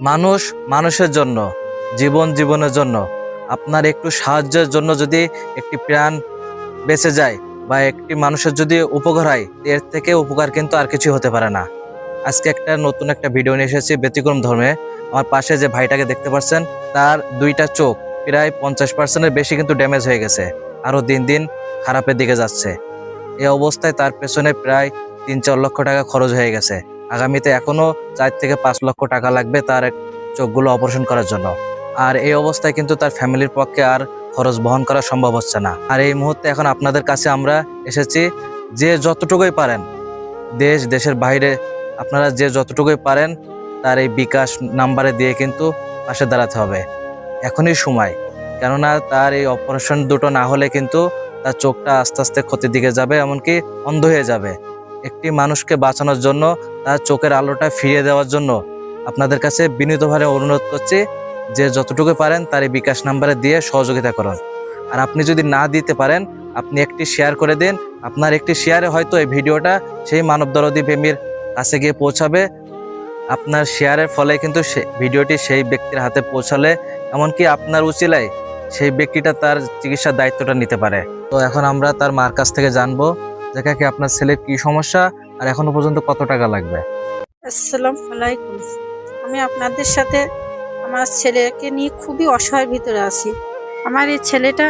মানুষ মানুষের জন্য, জীবন জীবনের জন্য, আপনার একটু সাহায্যের জন্য যদি একটি প্রাণ বেঁচে যায় বা একটি মানুষের যদি উপকার হয়, এর থেকে উপকার কিন্তু আর কিছু হতে পারে না। আজকে নতুন একটা ভিডিও নিয়ে এসেছি ব্যতিক্রম ধর্মে। আমার পাশে যে ভাইটাকে দেখতে পাচ্ছেন, তার দুইটা চোখ প্রায় 50%-এর বেশি কিন্তু ড্যামেজ হয়ে গেছে, আরো দিন দিন খারাপের দিকে যাচ্ছে। এই অবস্থায় তার পেছনে প্রায় 3-4 লক্ষ টাকা খরচ হয়ে গেছে। আগামীতে এখনো 4 থেকে 5 লক্ষ টাকা লাগবে তার চোখগুলো অপারেশন করার জন্য। আর এই অবস্থায় কিন্তু তার ফ্যামিলির পক্ষে আর খরচ বহন করা সম্ভব হচ্ছে না। আর এই মুহূর্তে এখন আপনাদের কাছে আমরা এসেছি, যে যতটুকুই পারেন, দেশের বাইরে আপনারা যে যতটুকুই পারেন তার এই বিকাশ নাম্বারে দিয়ে কিন্তু পাশে দাঁড়াতে হবে। এখনই সময়, কেননা তার এই অপারেশন দুটো না হলে কিন্তু তার চোখটা আস্তে আস্তে ক্ষতির দিকে যাবে, এমনকি অন্ধ হয়ে যাবে। একটি মানুষকে বাঁচানোর জন্য, তার চোখের আলোটা ফিরিয়ে দেওয়ার জন্য আপনাদের কাছে বিনীতভাবে অনুরোধ করছি, যে যতটুকু পারেন তার এই বিকাশ নাম্বারে দিয়ে সহযোগিতা করুন। আর আপনি যদি না দিতে পারেন, আপনি একটি শেয়ার করে দিন। আপনার একটি শেয়ারে হয়তো এই ভিডিওটা সেই মানবদরদী প্রেমীর কাছে গিয়ে পৌঁছাবে। আপনার শেয়ারের ফলে কিন্তু ভিডিওটি সেই ব্যক্তির হাতে পৌঁছালে, এমনকি আপনার উচিলায় সেই ব্যক্তিটা তার চিকিৎসার দায়িত্বটা নিতে পারে। তো এখন আমরা তার মার কাছ থেকে জানবো যে কাকি আপনার ছেলের কি সমস্যা আর এখনো পর্যন্ত কত টাকা লাগবে। আসসালামু আলাইকুম। আমি আপনাদের সাথে আমার ছেলেকে নিয়ে খুবই অসহায়ের ভিতরে আছি। আমার এই ছেলেটা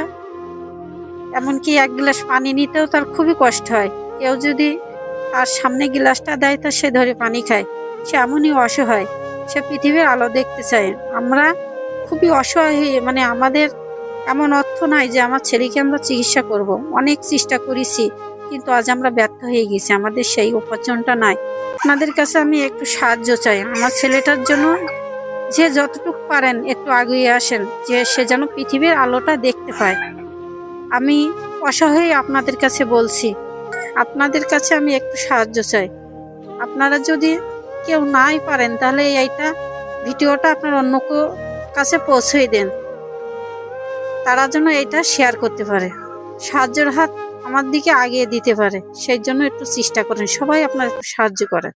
এমনকি এক গ্লাস পানি নিতেও তার খুবই কষ্ট হয়। কেউ যদি তার সামনে গ্লাসটা দেয় তা সে ধরে পানি খায়। সে এমনই অসহায়, সে পৃথিবীর আলো দেখতে চায়। আমরা খুবই অসহায় হয়ে, মানে আমাদের এমন অর্থ নাই যে আমার ছেলেকে আমরা চিকিৎসা করব। অনেক চেষ্টা করেছি, কিন্তু আজ আমরা ব্যর্থ হয়ে গেছি, আমাদের সেই উপার্জনটা নাই। আপনাদের কাছে আমি একটু সাহায্য চাই আমার ছেলেটার জন্য। যে যতটুকু পারেন একটু এগিয়ে আসেন, যে সে যেন পৃথিবীর আলোটা দেখতে পায়। আমি অসহায় আপনাদের কাছে বলছি, আপনাদের কাছে আমি একটু সাহায্য চাই। আপনারা যদি কেউ নাই পারেন, তাহলে এইটা ভিডিওটা আপনার অন্য কাছে পৌঁছে দেন, তারা যেন এটা শেয়ার করতে পারে, সাহায্যের হাত আমার দিকে আগিয়ে দিতে পারে। সেই জন্য একটু চেষ্টা করেন, সবাই আপনার একটু সাহায্য করেন।